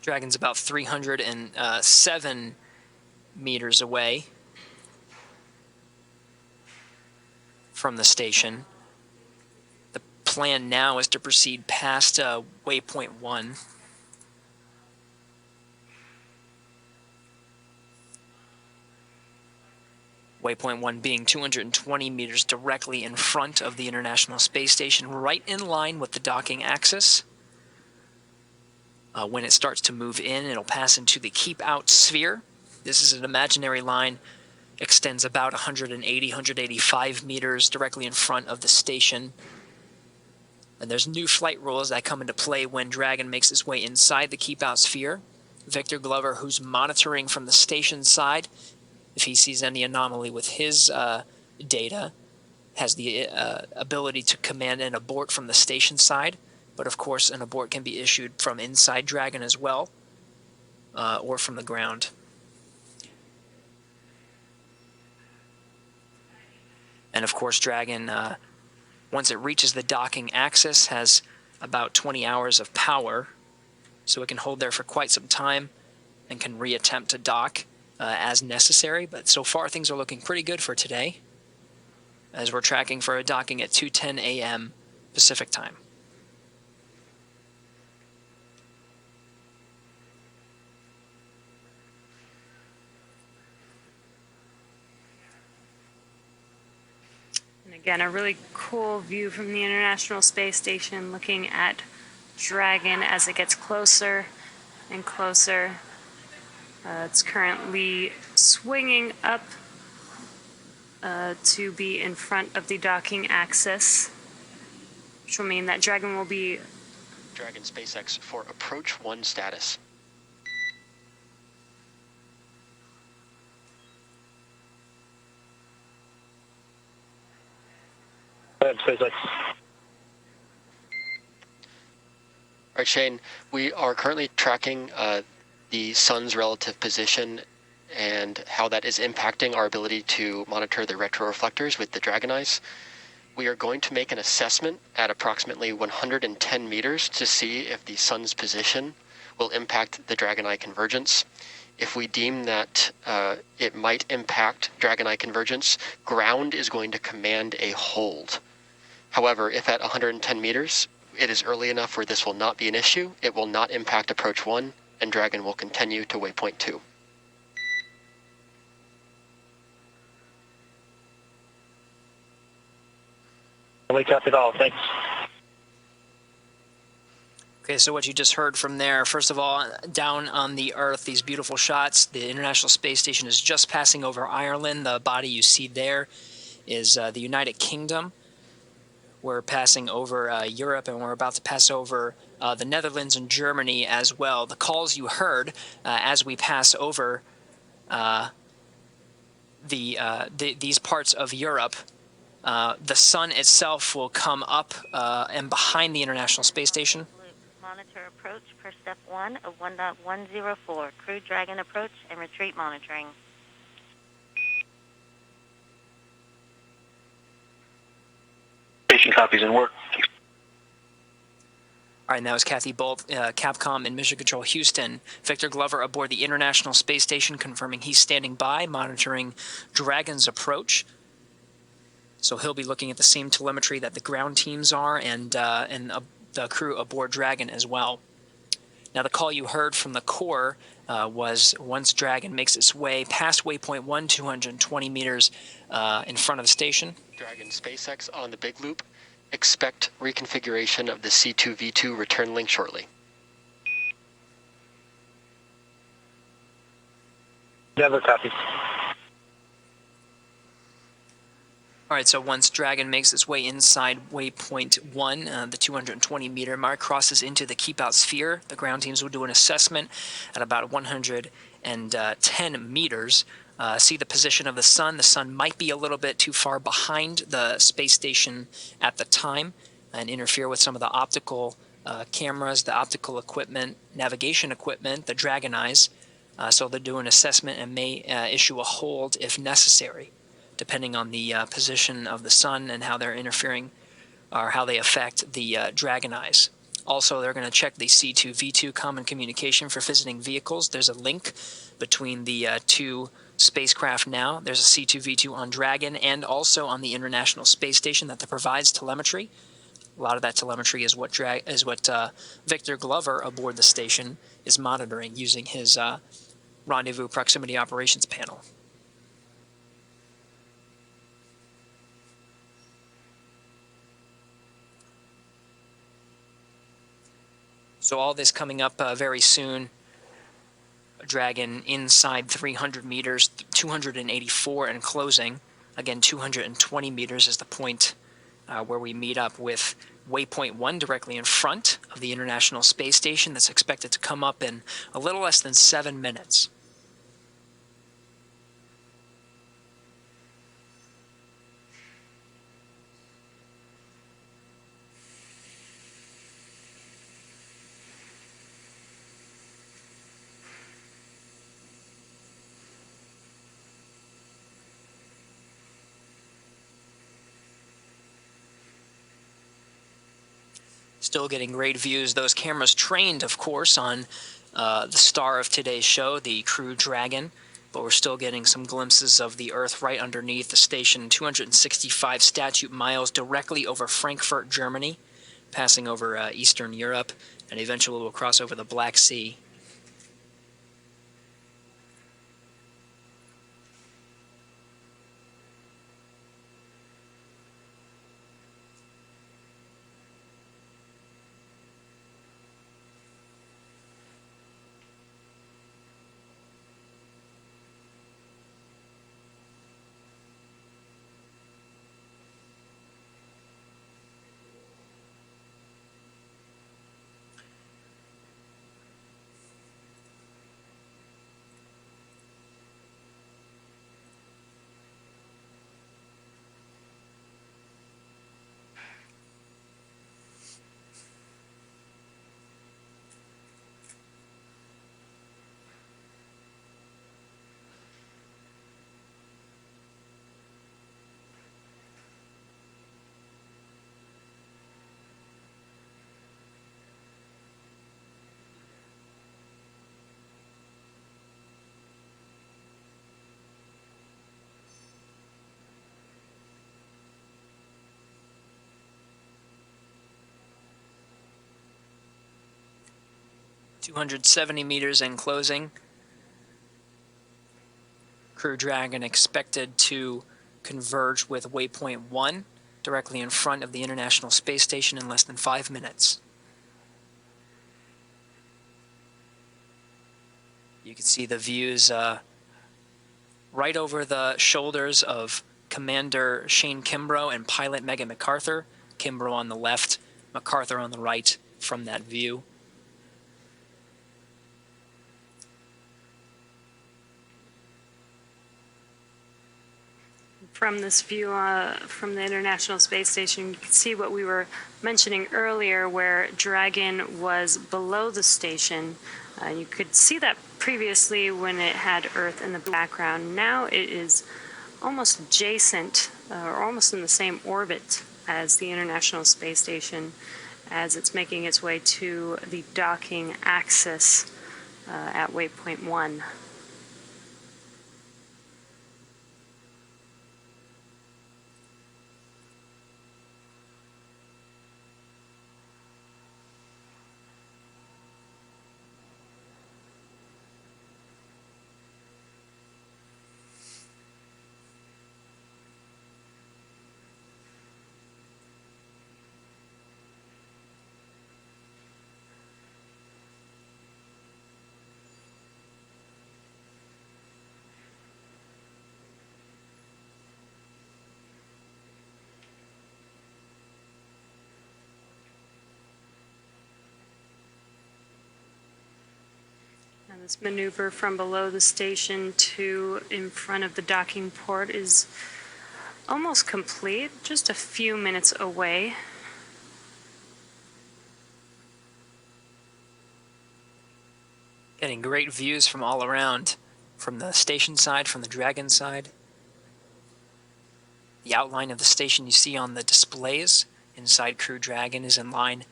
Dragon's about 307 meters away from the station. The plan now is to proceed past waypoint 1. Waypoint 1 being 220 meters directly in front of the International Space Station, right in line with the docking axis. When it starts to move in, it'll pass into the keep out sphere. This is an imaginary line, extends about 180, 185 meters directly in front of the station. And there's new flight rules that come into play when Dragon makes its way inside the keep out sphere. Victor Glover, who's monitoring from the station side, if he sees any anomaly with his data, has the ability to command an abort from the station side. But of course, an abort can be issued from inside Dragon as well, or from the ground. And of course, Dragon, once it reaches the docking axis, has about 20 hours of power, so it can hold there for quite some time and can reattempt to dock as necessary. But so far, things are looking pretty good for today, as we're tracking for a docking at 2:10 a.m. Pacific time. And again, a really cool view from the International Space Station, looking at Dragon as it gets closer and closer. It's currently swinging up to be in front of the docking axis, which will mean that Dragon will be... Dragon SpaceX for approach 1 status. SpaceX. All right, Shane, we are currently tracking the sun's relative position and how that is impacting our ability to monitor the retroreflectors with the Dragon eyes. We are going to make an assessment at approximately 110 meters to see if the sun's position will impact the Dragon eye convergence. If we deem that it might impact Dragon eye convergence, ground is going to command a hold. However, if at 110 meters, it is early enough where this will not be an issue, it will not impact approach 1, and Dragon will continue to waypoint 2. We copy it all, thanks. Okay, so what you just heard from there, first of all, down on the Earth, these beautiful shots, the International Space Station is just passing over Ireland. The body you see there is the United Kingdom. We're passing over Europe, and we're about to pass over the Netherlands and Germany as well. The calls you heard as we pass over these parts of Europe, the sun itself will come up and behind the International Space Station. Monitor approach per step 1 of 1.104. Crew Dragon approach and retreat monitoring. Station copies and work. All right, and that was Kathy Bolt, Capcom and Mission Control Houston. Victor Glover aboard the International Space Station, confirming he's standing by, monitoring Dragon's approach. So he'll be looking at the same telemetry that the ground teams are, and the crew aboard Dragon as well. Now, the call you heard from the core was once Dragon makes its way past waypoint 1, 220 meters in front of the station. Dragon SpaceX on the big loop. Expect reconfiguration of the C2V2 return link shortly. Never copy. All right, so once Dragon makes its way inside waypoint 1, the 220-meter mark, crosses into the keep-out sphere, the ground teams will do an assessment at about 110 meters. See the position of the sun. The sun might be a little bit too far behind the space station at the time and interfere with some of the optical cameras, the optical equipment, navigation equipment, the Dragon eyes. So they'll do an assessment and may issue a hold if necessary, depending on the position of the sun and how they're interfering or how they affect the Dragon eyes. Also, they're going to check the C2V2 common communication for visiting vehicles. There's a link between the two spacecraft now. There's a C2V2 on Dragon and also on the International Space Station that provides telemetry. A lot of that telemetry is what Victor Glover aboard the station is monitoring using his Rendezvous Proximity Operations panel. So all this coming up very soon. Dragon inside 300 meters, 284 and closing. Again, 220 meters is the point where we meet up with Waypoint 1 directly in front of the International Space Station. That's expected to come up in a little less than 7 minutes. Still getting great views. Those cameras trained, of course, on the star of today's show, the Crew Dragon, but we're still getting some glimpses of the Earth right underneath the station, 265 statute miles directly over Frankfurt, Germany, passing over Eastern Europe, and eventually we'll cross over the Black Sea. .270 meters and closing. Crew Dragon expected to converge with Waypoint 1 directly in front of the International Space Station in less than 5 minutes. You can see the views right over the shoulders of Commander Shane Kimbrough and pilot Megan MacArthur. Kimbrough on the left, MacArthur on the right from that view. From this view from the International Space Station, you can see what we were mentioning earlier, where Dragon was below the station. You could see that previously when it had Earth in the background. Now it is almost adjacent, or almost in the same orbit as the International Space Station, as it's making its way to the docking axis at Waypoint 1. And this maneuver from below the station to in front of the docking port is almost complete, just a few minutes away. Getting great views from all around, from the station side, from the Dragon side. The outline of the station you see on the displays inside Crew Dragon is in line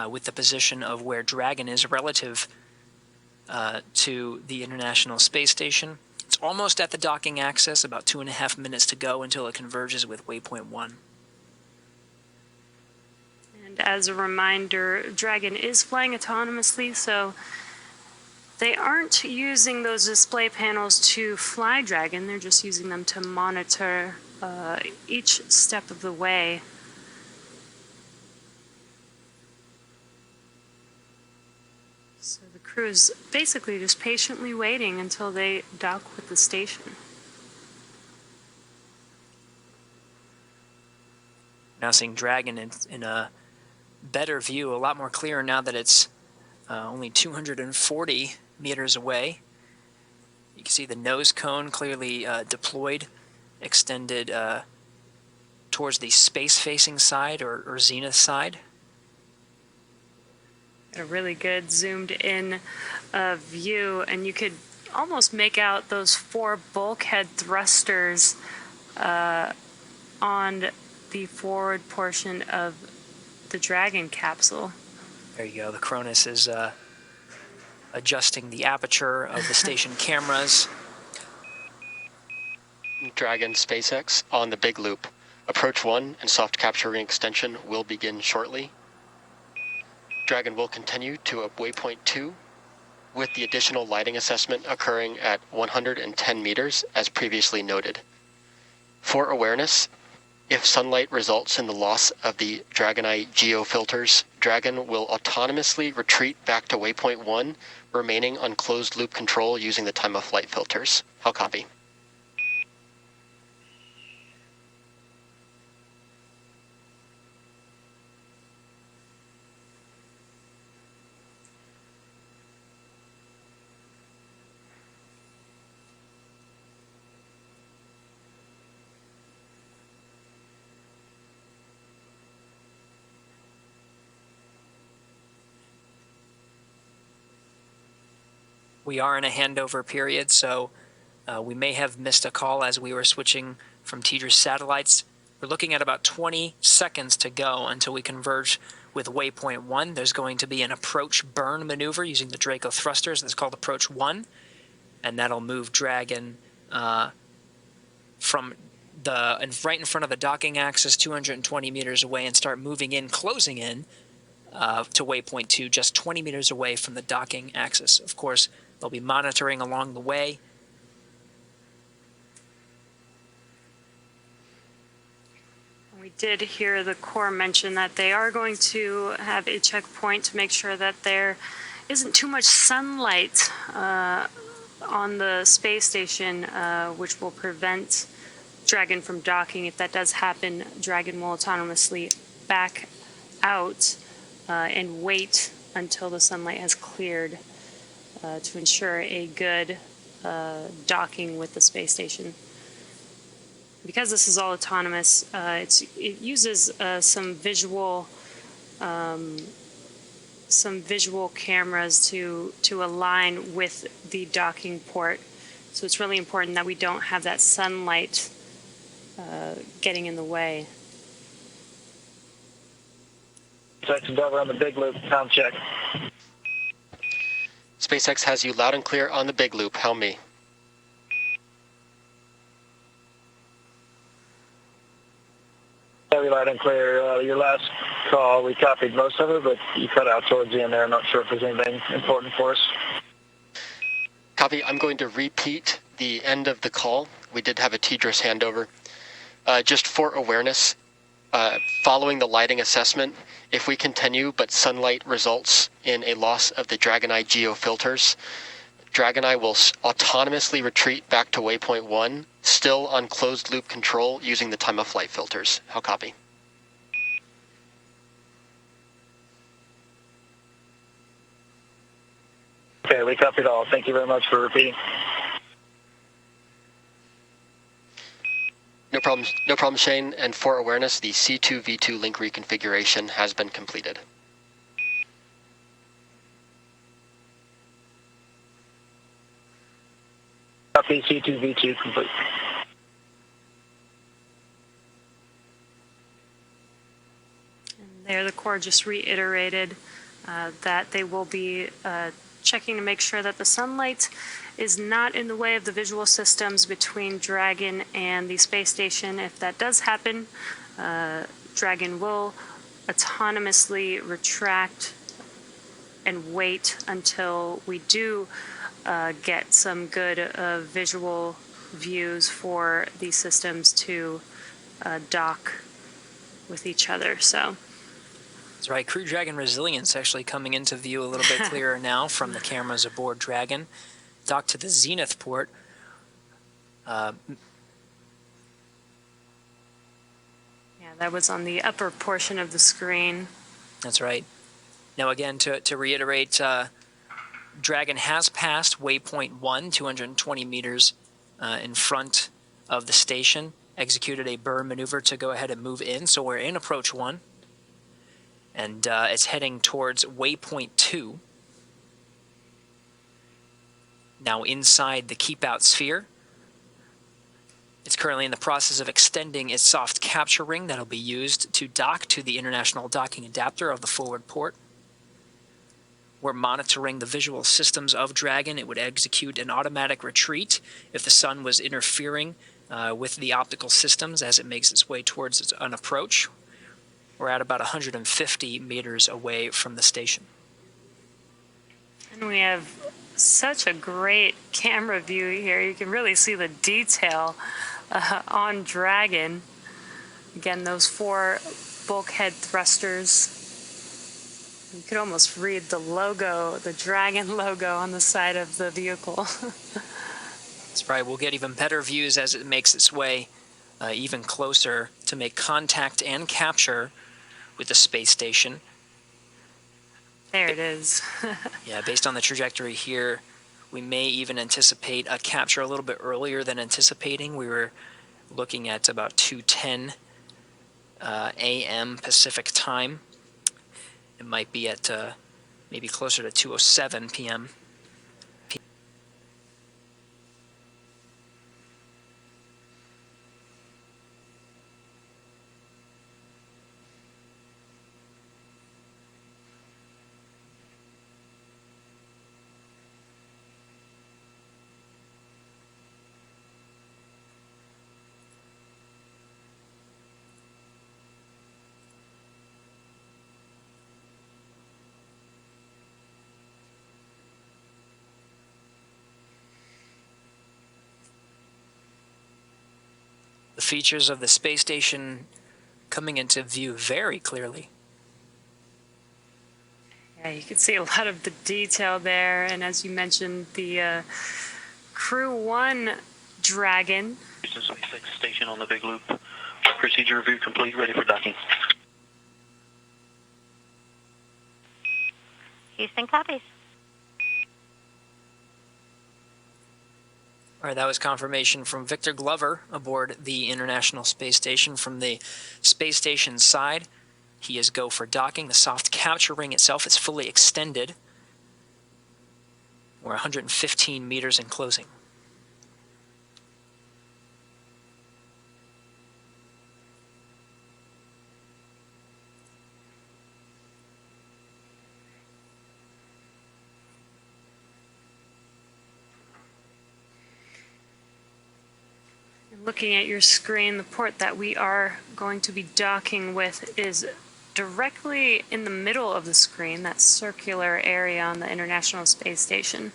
with the position of where Dragon is relative to the International Space Station. It's almost at the docking axis, about 2.5 minutes to go until it converges with waypoint 1. And as a reminder, Dragon is flying autonomously, so they aren't using those display panels to fly Dragon. They're just using them to monitor each step of the way. So the crew is basically just patiently waiting until they dock with the station. Now seeing Dragon in a better view, a lot more clear now that it's only 240 meters away. You can see the nose cone clearly deployed, extended towards the space-facing side or zenith side. A really good zoomed-in view, and you could almost make out those 4 bulkhead thrusters on the forward portion of the Dragon capsule. There you go. The Cronus is adjusting the aperture of the station cameras. Dragon SpaceX on the big loop. Approach 1 and soft capture ring extension will begin shortly. Dragon will continue to waypoint 2 with the additional lighting assessment occurring at 110 meters as previously noted. For awareness, if sunlight results in the loss of the Dragon Eye geofilters, Dragon will autonomously retreat back to waypoint 1, remaining on closed loop control using the time of flight filters. I'll copy. We are in a handover period, so we may have missed a call as we were switching from TDRS satellites. We're looking at about 20 seconds to go until we converge with waypoint 1. There's going to be an approach burn maneuver using the Draco thrusters. That's called approach 1, and that'll move Dragon from right in front of the docking axis, 220 meters away, and start moving in, closing in to waypoint 2, just 20 meters away from the docking axis. Of course, they'll be monitoring along the way. We did hear the Corps mention that they are going to have a checkpoint to make sure that there isn't too much sunlight on the space station, which will prevent Dragon from docking. If that does happen, Dragon will autonomously back out and wait until the sunlight has cleared to ensure a good docking with the space station. Because this is all autonomous, it uses some visual cameras to align with the docking port. So it's really important that we don't have that sunlight getting in the way. Section Dover on the big loop, sound check. SpaceX has you loud and clear on the big loop. Helm me. Very loud and clear. Your last call, we copied most of it, but you cut out towards the end there. I'm not sure if there's anything important for us. Copy. I'm going to repeat the end of the call. We did have a TDRS handover. Just for awareness, following the lighting assessment, if we continue but sunlight results in a loss of the Dragon Eye geofilters, Dragon Eye will autonomously retreat back to waypoint 1, still on closed loop control using the time of flight filters. How copy? Okay, we copied all. Thank you very much for repeating. No problem, Shane. And for awareness, the C2V2 link reconfiguration has been completed. Copy, C2V2 complete. And there the Corps Corps just reiterated that they will be checking to make sure that the sunlight is not in the way of the visual systems between Dragon and the space station. If that does happen, Dragon will autonomously retract and wait until we do get some good visual views for these systems to dock with each other. So that's right. Crew Dragon resilience actually coming into view a little bit clearer now from the cameras aboard Dragon. Dock to the zenith port. yeah, that was on the upper portion of the screen. That's right. Now again, to reiterate, Dragon has passed waypoint 1, 220 meters in front of the station, executed a burn maneuver to go ahead and move in, so we're in approach 1. And it's heading towards waypoint 2. Now inside the keep out sphere. It's currently in the process of extending its soft capture ring that'll be used to dock to the international docking adapter of the forward port. We're monitoring the visual systems of Dragon. It would execute an automatic retreat if the sun was interfering with the optical systems as it makes its way towards an approach. We're at about 150 meters away from the station. And we have such a great camera view here. You can really see the detail on Dragon. Again, those 4 bulkhead thrusters. You could almost read the logo, the Dragon logo on the side of the vehicle. That's right. We'll get even better views as it makes its way even closer to make contact and capture with the space station. There it is. Yeah, based on the trajectory here, we may even anticipate a capture a little bit earlier than anticipating. We were looking at about 2:10 a.m. Pacific time. It might be at maybe closer to 2:07 p.m. The features of the space station coming into view very clearly. Yeah, you can see a lot of the detail there. And as you mentioned, the Crew-1 Dragon. Houston Space Station on the big loop. Procedure review complete, ready for docking. Houston copies. All right, that was confirmation from Victor Glover aboard the International Space Station. From the space station side, he is go for docking. The soft capture ring itself is fully extended. We're 115 meters in closing. Looking at your screen, the port that we are going to be docking with is directly in the middle of the screen, that circular area on the International Space Station.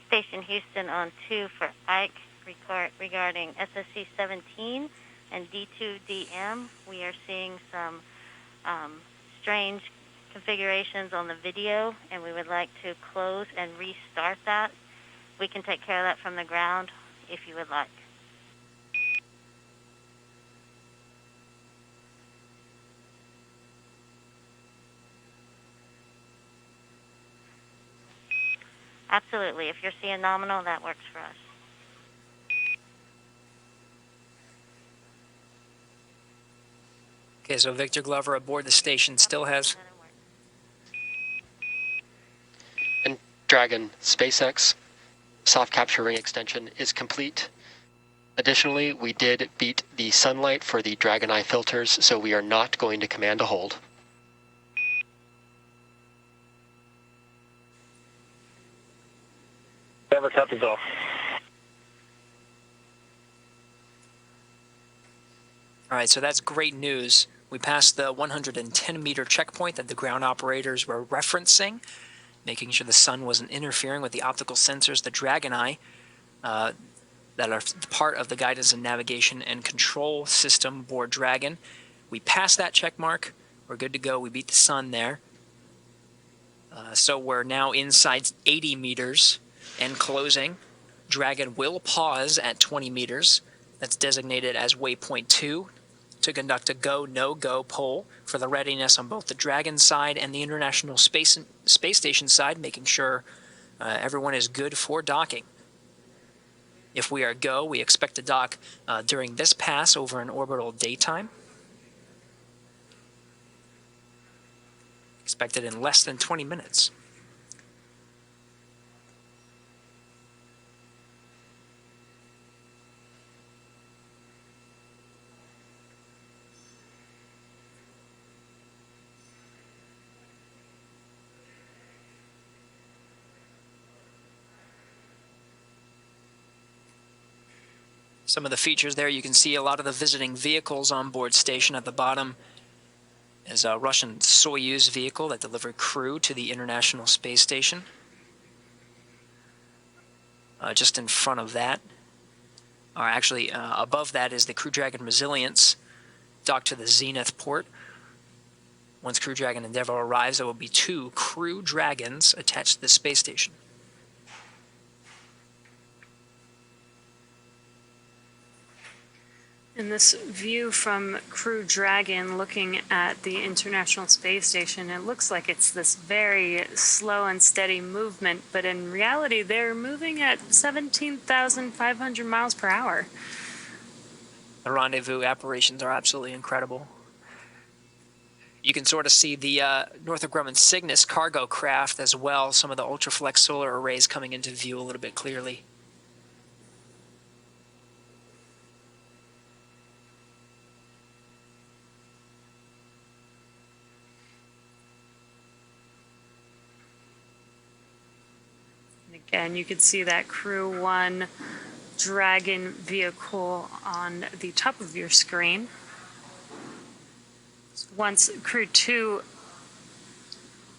Station Houston on 2 for Ike regarding SSC 17 and D2DM. We are seeing some strange configurations on the video, and we would like to close and restart that. We can take care of that from the ground if you would like. Absolutely. If you're seeing nominal, that works for us. Okay, so Victor Glover aboard the station still has... And Dragon, SpaceX soft capture ring extension is complete. Additionally, we did beat the sunlight for the Dragon Eye filters, so we are not going to command a hold. Never copies all. All right, so that's great news. We passed the 110-meter checkpoint that the ground operators were referencing, making sure the sun wasn't interfering with the optical sensors, the Dragon Eye, that are part of the guidance and navigation and control system aboard Dragon. We passed that check mark. We're good to go. We beat the sun there. So we're now inside 80 meters and closing. Dragon will pause at 20 meters. That's designated as waypoint 2 to conduct a go, no-go poll for the readiness on both the Dragon side and the International Space Station side, making sure everyone is good for docking. If we are go, we expect to dock during this pass over an orbital daytime. Expected in less than 20 minutes. Some of the features there, you can see a lot of the visiting vehicles on board station. At the bottom is a Russian Soyuz vehicle that delivered crew to the International Space Station. Just in front of that, or actually above that, is the Crew Dragon Resilience docked to the Zenith port. Once Crew Dragon Endeavour arrives, there will be 2 Crew Dragons attached to the space station. In this view from Crew Dragon looking at the International Space Station, it looks like it's this very slow and steady movement, but in reality they're moving at 17,500 miles per hour. The rendezvous operations are absolutely incredible. You can sort of see the Northrop Grumman Cygnus cargo craft as well, some of the Ultraflex solar arrays coming into view a little bit clearly. Again, you can see that Crew 1 Dragon vehicle on the top of your screen. Once Crew 2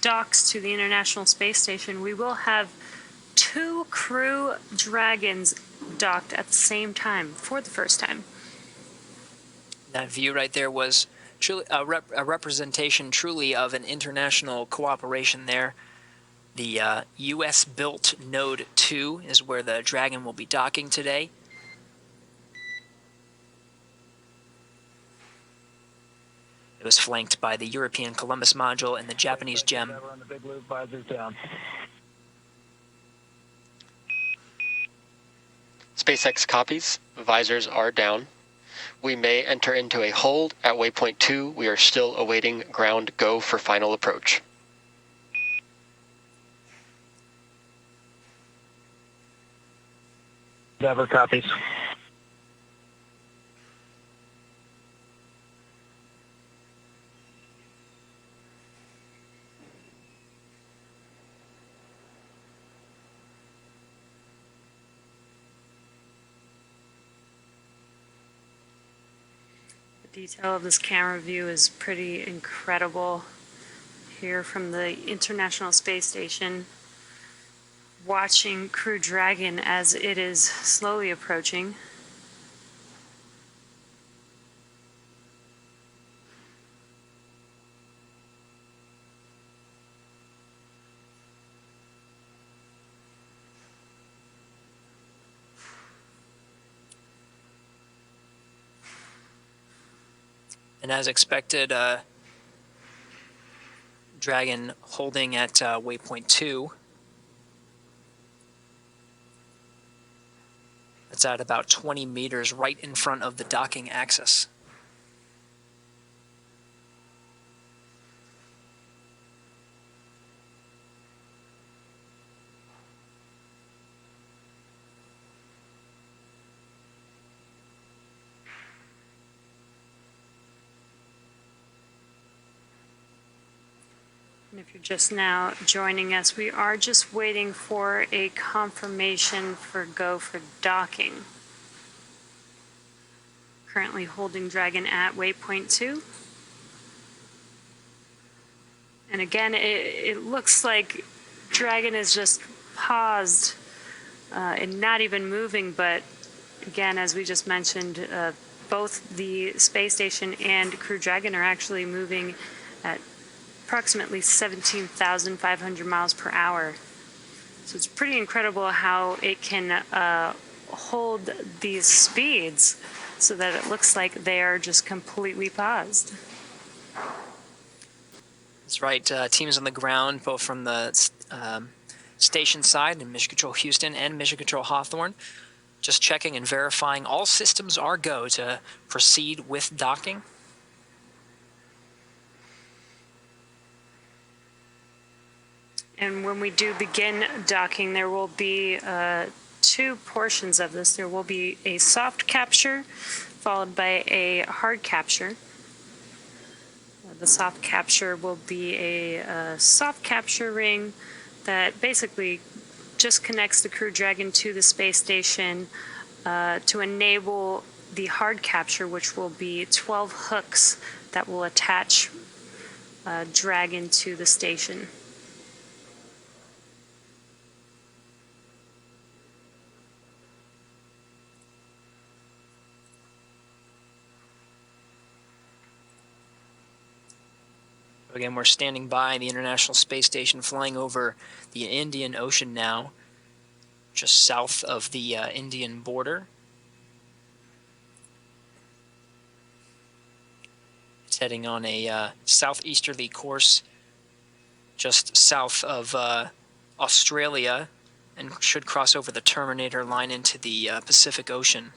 docks to the International Space Station, we will have 2 Crew Dragons docked at the same time for the first time. That view right there was truly a representation truly of an international cooperation there. The U.S.-built Node 2 is where the Dragon will be docking today. It was flanked by the European Columbus module and the Japanese GEM. SpaceX copies. Visors are down. We may enter into a hold at waypoint 2. We are still awaiting ground go for final approach. Never copies. The detail of this camera view is pretty incredible. Here from the International Space Station, watching Crew Dragon as it is slowly approaching. And as expected, Dragon holding at waypoint 2. It's at about 20 meters right in front of the docking axis. If you're just now joining us, we are just waiting for a confirmation for go for docking. Currently holding Dragon at waypoint 2. And again, it looks like Dragon is just paused and not even moving, but again, as we just mentioned, both the space station and Crew Dragon are actually moving at approximately 17,500 miles per hour. So it's pretty incredible how it can hold these speeds so that it looks like they are just completely paused. That's right. Teams on the ground, both from the station side in Mission Control Houston and Mission Control Hawthorne, just checking and verifying all systems are go to proceed with docking. And when we do begin docking, there will be two portions of this. There will be a soft capture followed by a hard capture. The soft capture will be a soft capture ring that basically just connects the Crew Dragon to the space station to enable the hard capture, which will be 12 hooks that will attach Dragon to the station. Again, we're standing by the International Space Station, flying over the Indian Ocean now, just south of the Indian border. It's heading on a southeasterly course just south of Australia and should cross over the Terminator line into the Pacific Ocean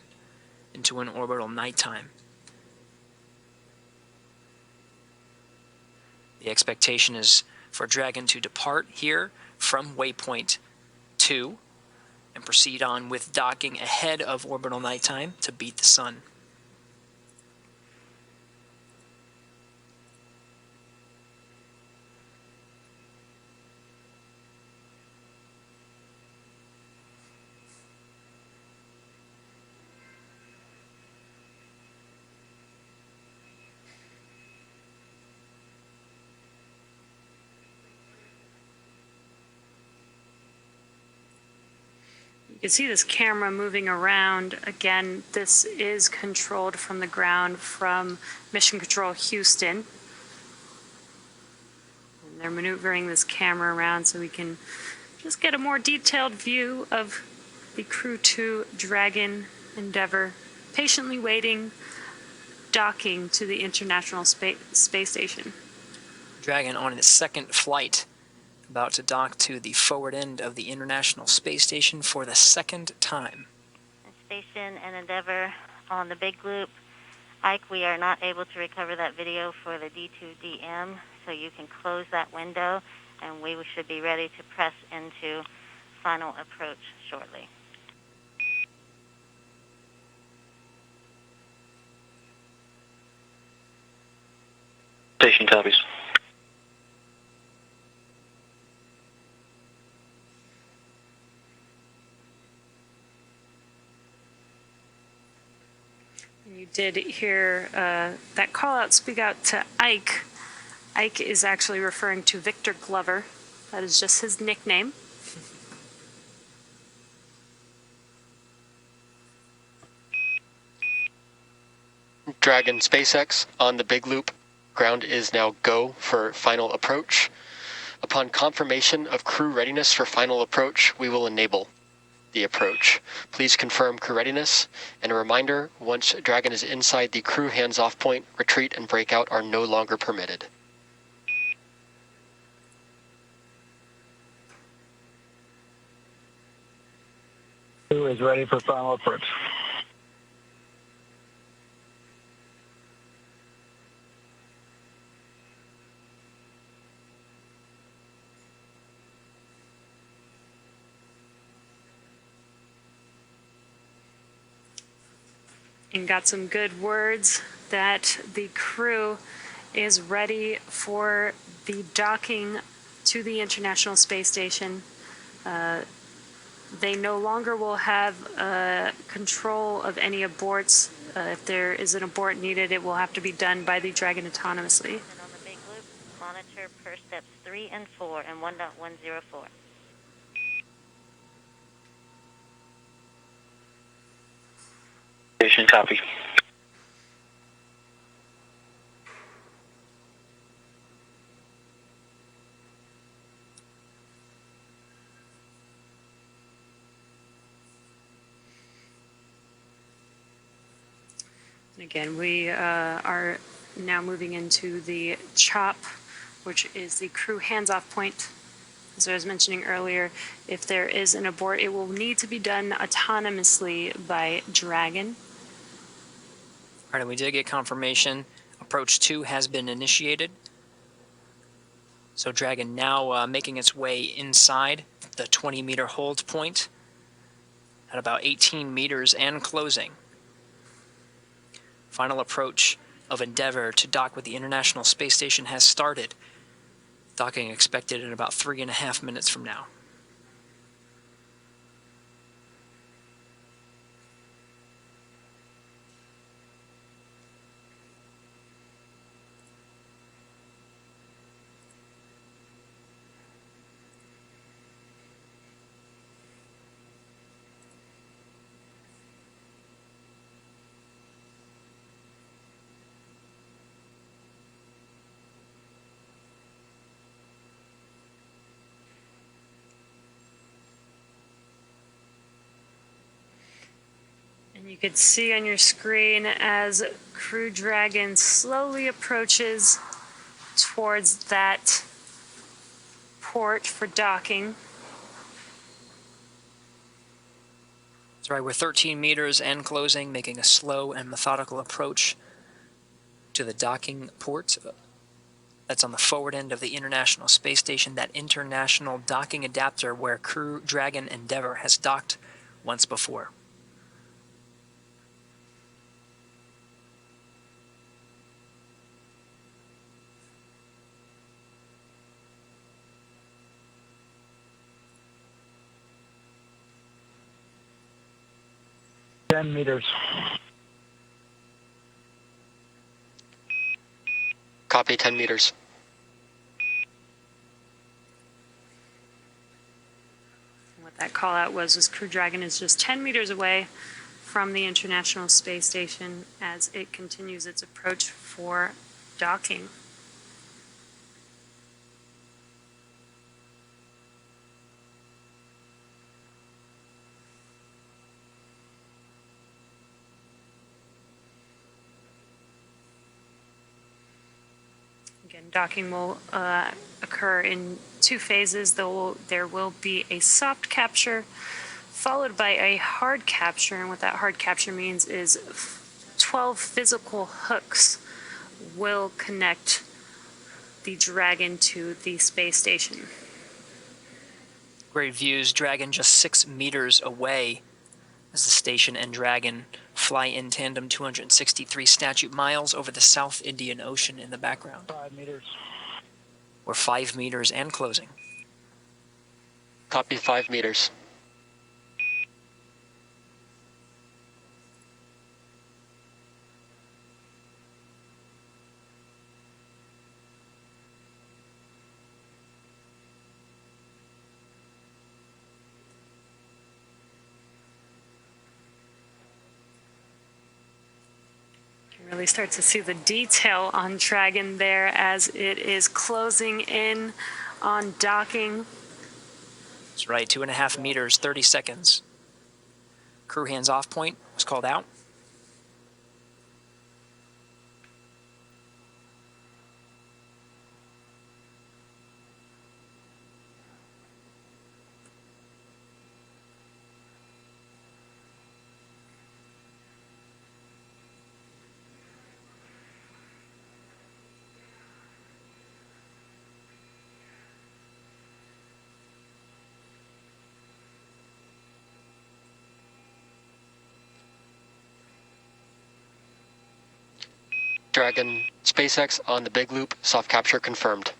into an orbital nighttime. The expectation is for Dragon to depart here from waypoint 2 and proceed on with docking ahead of orbital nighttime to beat the sun. You can see this camera moving around. Again, this is controlled from the ground from Mission Control Houston. And they're maneuvering this camera around so we can just get a more detailed view of the Crew-2 Dragon Endeavour, patiently waiting, docking to the International Space Station. Dragon on its second flight, about to dock to the forward end of the International Space Station for the second time. Station and Endeavour on the big loop. Ike, we are not able to recover that video for the D2DM, so you can close that window, and we should be ready to press into final approach shortly. Station copies. You did hear that call out speak out to Ike. Ike is actually referring to Victor Glover. That is just his nickname. Dragon SpaceX on the big loop. Ground is now go for final approach. Upon confirmation of crew readiness for final approach, we will enable the approach. Please confirm crew readiness, and a reminder, once Dragon is inside the crew hands-off point, retreat and breakout are no longer permitted. Crew is ready for final approach. And got some good words that the crew is ready for the docking to the International Space Station. They no longer will have control of any aborts. If there is an abort needed, it will have to be done by the Dragon autonomously. And on the big loop, monitor per steps 3 and 4 and 1.104. Station copy. And again, we are now moving into the CHOP, which is the crew hands-off point. As I was mentioning earlier, if there is an abort, it will need to be done autonomously by Dragon. All right, and we did get confirmation. Approach 2 has been initiated. So Dragon now making its way inside the 20-meter hold point at about 18 meters and closing. Final approach of Endeavour to dock with the International Space Station has started. Docking expected in about 3.5 minutes from now. And you can see on your screen as Crew Dragon slowly approaches towards that port for docking. That's right, we're 13 meters and closing, making a slow and methodical approach to the docking port. That's on the forward end of the International Space Station, that international docking adapter where Crew Dragon Endeavour has docked once before. meters. Copy, 10 meters. What that call out was Crew Dragon is just 10 meters away from the International Space Station as it continues its approach for docking. Again, docking will occur in 2 phases. There will be a soft capture followed by a hard capture, and what that hard capture means is 12 physical hooks will connect the Dragon to the space station. Great views, Dragon just 6 meters away as the station and Dragon fly in tandem 263 statute miles over the South Indian Ocean in the background. 5 meters. We're 5 meters and closing. Copy, 5 meters. Really start to see the detail on Dragon there as it is closing in on docking. That's right, 2.5 meters, 30 seconds. Crew hands off point was called out. Dragon, SpaceX on the big loop, soft capture confirmed.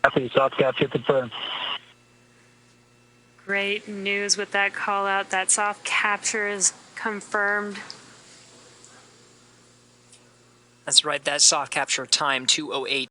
Copy, soft capture confirmed. Great news with that call out. That soft capture is confirmed. That's right, that soft capture time 2:08.